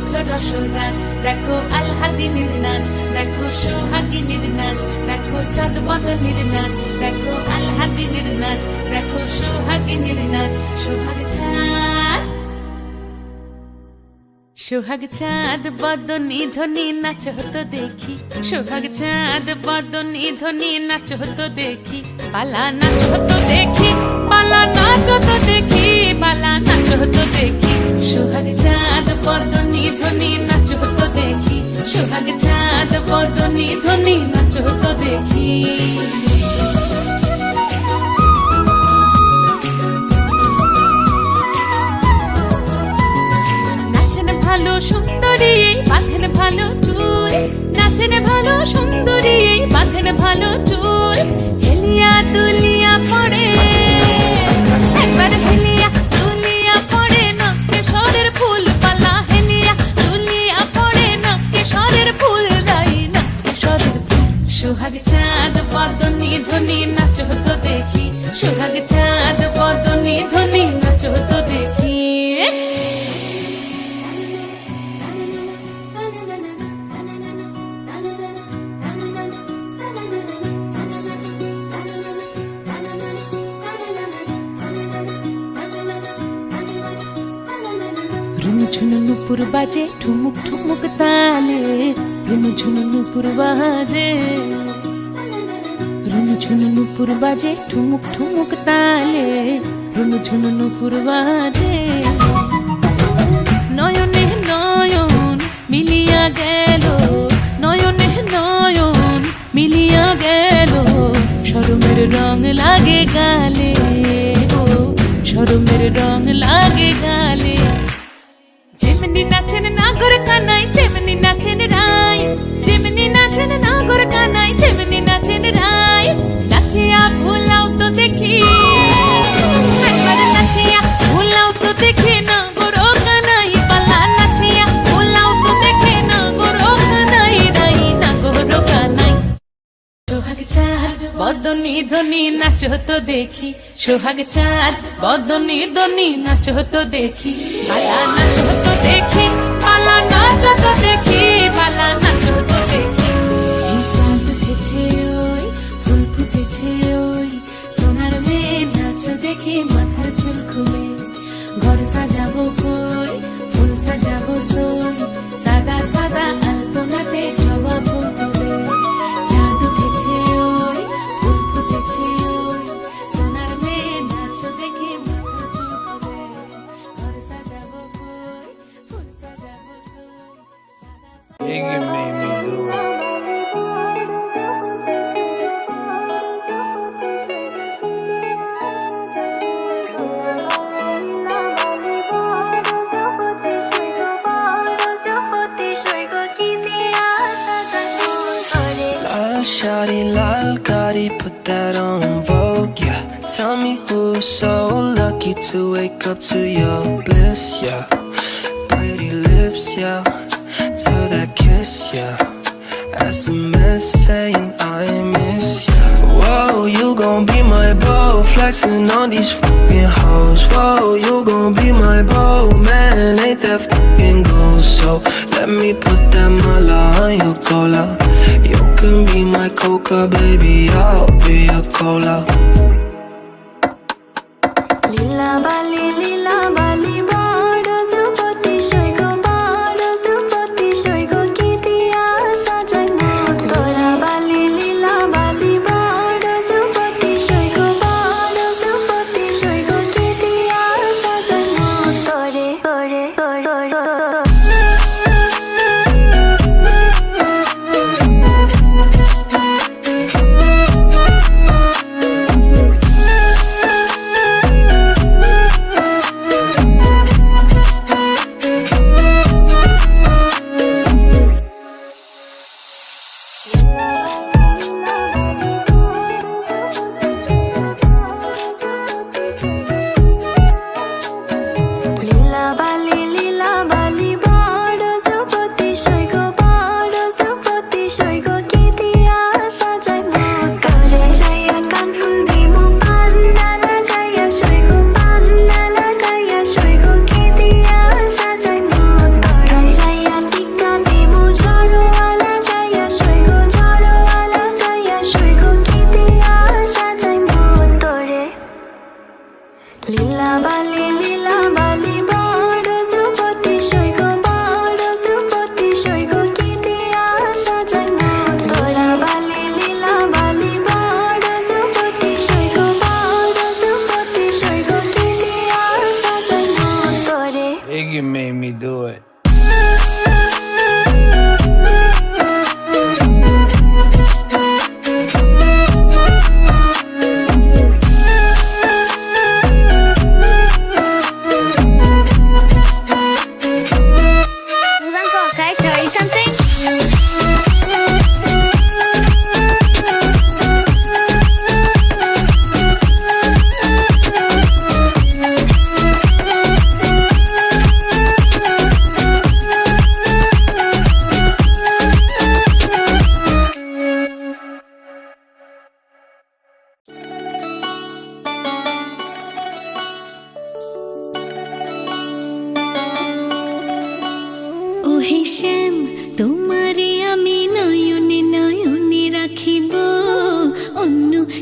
করছো রসরাজ, দেখো আলহাদিনের নাচ, দেখো সোহাগিনীর নাচ, দেখো চাঁদ বদনের নাচ, দেখো আলহাদিনের নাচ, দেখো সোহাগিনীর নাচ। সোহাগ চাঁদ, সোহাগ চাঁদ বদনী ধ্বনি নাচ হতো দেখি, সোহাগ চাঁদ বদনী ধ্বনি নাচ হতো দেখি, পালা নাচ হতো দেখি, পালা নাচ হতো দেখি, পালা নাচ হতো দেখি। সোহাগ চাঁদ বদনী ধ্বনি নাচ হতো দেখি, সোহাগ চাঁদ বদনী ধ্বনি নাচ হতো দেখি। ভালো সুন্দরী বাঁধেন ভালো চুল, নাচেন ভালো সুন্দরী বাঁধেন ভালো চুল, হেলিয়া দুলিয়া পড়ে একবার, হেলিয়া দুলিয়া পড়ে নকেশ্বরের ফুল পালা, হেলিয়া দুলিয়া পড়ে নকেশ্বরের ফুল দাই নকেশ্বরের ফুল। সোহাগ চাঁদ বদনী ধ্বনি নাচ হতো দেখি, সোহাগ চাঁদ বদনী ধ্বনি নাচ হতো দেখি। ঝুনু নুপুর বাজে ঠুমুক ঠুমুক তালে, রুনু ঝুনু নুপুর বাজে, রুনু ঝুনু নুপুর বাজে ঠুমুক ঠুমুক তালে, রুনু ঝুনু নুপুর বাজে। নয়নে নয়ন মিলিয়া গেল, নয়নে নয়ন মিলিয়া গেল, শরমের রং লাগে গালে, ও শরমের রং লাগে গালে। যেমনি নাচেন নাগর কানাই তেমনি নাচেন রাই, যেমনি নাচেন নাগর কানাই তেমনি নাচেন রাই, নাচিয়া ভোলাও তো দেখি একবার, নাচিয়া ভোলাও তো দেখি নাগর কানাই পালা, নাচিয়া ভোলাও তো দেখি নাগর কানাই রাই নাগর কানাই। সোহাগ চাঁদ বদনী ধ্বনি নাচ হতো দেখি, সোহাগ চাঁদ বদনী ধ্বনি নাচ হতো দেখি, পালা নাচ হতো দেখি, পালা নাচ হতো দেখি, পালা নাচ হতো দেখি। এই চাঁদ উঠেছে ওই ফুল ফুটেছে ওই, সোনার মেয়ে নাচ দেখি মাথার চুল খুলে, ঘর সাজাবো কই ফুল সাজাবো সই, সাদা সাদা আলপনাতে জবা ফুল তুলে। চাঁদ উঠেছে ওই ফুল ফুটেছে ওই, সোনার মেয়ে নাচ দেখি মাথার চুল খুলে, ঘর সাজাবো কই ফুল সাজাবো সই, সাদা সাদা। You made me do it. Shawty lal gari, put that on Vogue, yeah. Tell me who's so lucky to wake up to your bliss, yeah. Pretty lips, yeah. To that kiss, yeah. SMS saying I miss ya. Whoa, you gon' be my beau, flexing on these fucking hoes. Whoa, you gon' be my beau, man, ain't that fucking gold? So let me put that mala on your cola. You can be my coca, baby, I'll be your cola. Lila bali bado supoti shoigo, bado supoti shoigo, ki diya sajai motora. Lila bali bado supoti shoigo, bado supoti shoigo, ki diya sajai motore, tore tore tore.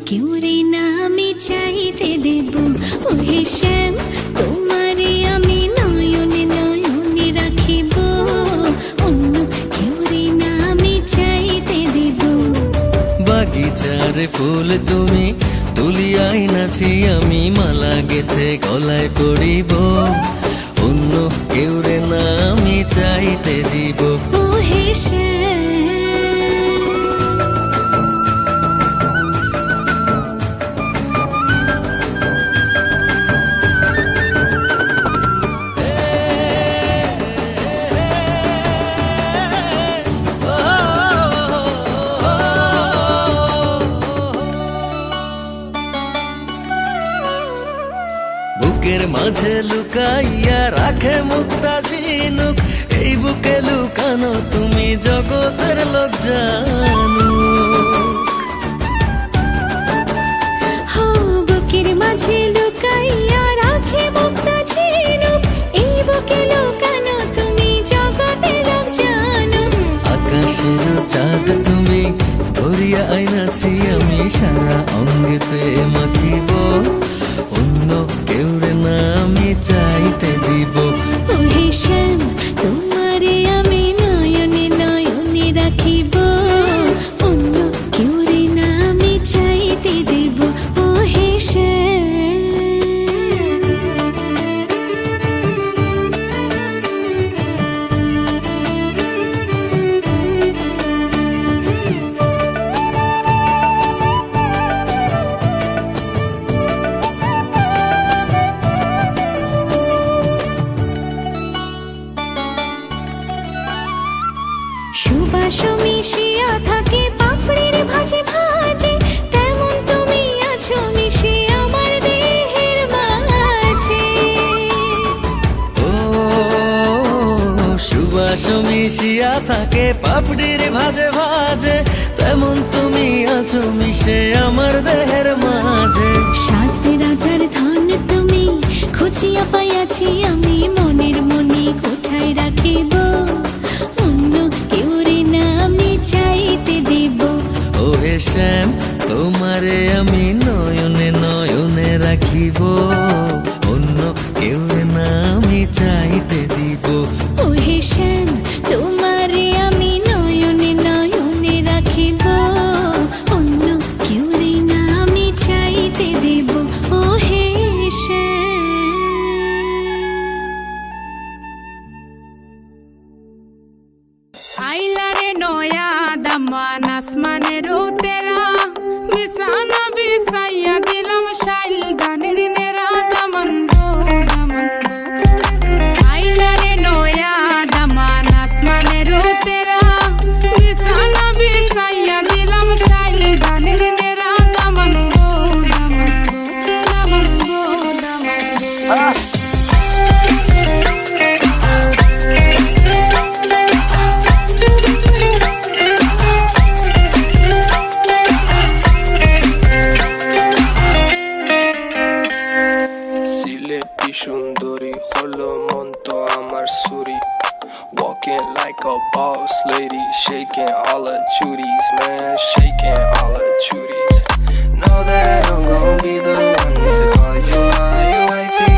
কেউ রে না আমি চাইতে দেব ও হে শ্যাম তোমারে আমি নয়নে নয়নে রাখিব অন্য কেউ রে না আমি চাইতে দেব বাগিচার ফুল তুমি তুলিয়াই নাছি আমি মালা গেথে গলায় পড়িব অন্য কেউ রে না আমি চাইতে দিব ও হে শ্যাম বুকের মাঝে লুকাইয়া রাখে মুক্তা ঝিনুক এই বুকে লুকানো তুমি জগতের লোক জানো হো বুকের মাঝে লুকাইয়া রাখে মুক্তা ঝিনুক এই বুকে লুকানো তুমি জগতের লোক জানো আকাশের চাঁদ তুমি ধরিয়া আইনাছি আমি সারা অঙ্গেতে মাখিব অন্য কেউ রে না আমি চাইতে দিব ও হে শ্যাম তোমারে আমি নয়নে নয়নে রাখিব অন্য কেউ রে না আমি চাইতে দেব ও হে শ্যাম সুবাস মিশিয়া থাকে পাপড়ির ভাজে ভাজে তেমন তুমি আছো মিশে আমার দেহের মাঝে ও সুবাস মিশিয়া থাকে পাপড়ির ভাজে ভাজে তেমন তুমি আছো মিশে আমার দেহের মাঝে সাত রাজার ধন তুমি খুঁজিয়া পাইয়াছি আমি মনের মনি কোঠায় রাখিব অন্য কেউ রে না আমি চাইতে দেব ও হে শ্যাম তোমারে আমি নয়নে নয়নে রাখিব অন্য কেউ রে না আমি চাইতে দিব ও হে শ্যাম তোমারে আমি নয়নে নয়নে রাখিব অন্য কেউ রে না আমি চাইতে দেব ও হে শ্যাম আইলারে নয়া দামান আসমানের তেরা বিছানা বিছাইয়া দিলাম শাইল গানের নেরা দামান গো দামান গো আইলারে নয়া দামান আসমানের তেরা বিছানা বিছাইয়া দিলাম শাইল গানের নেরা দামান গো দামান গো দামান গো দামান গো সিলেটি সুন্দরী হলো মন তো আমার সুরি Walking like a boss lady, shaking all her chuties, man, shaking all her chuties. Know that I'm gon' be the one to call you my wifey.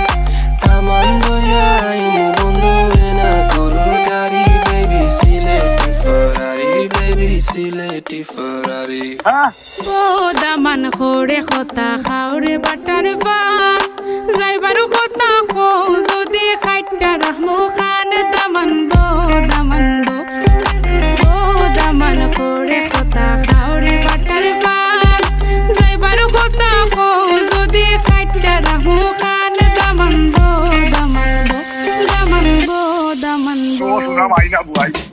Tamando ya imu bondo ena kuru gari, baby, sileti Ferrari, baby, sileti Ferrari. O Daman খোরে খতা খাওরে butter fun যাইবারু খতা খো যদি খাইটা রাহমু খান দামান বো দামান খোরে খতা খাওরে butter fun যাইবারু খতা খো যদি খাইটা রাহমু খান দামান বো দামান বো দামান বো দামান বো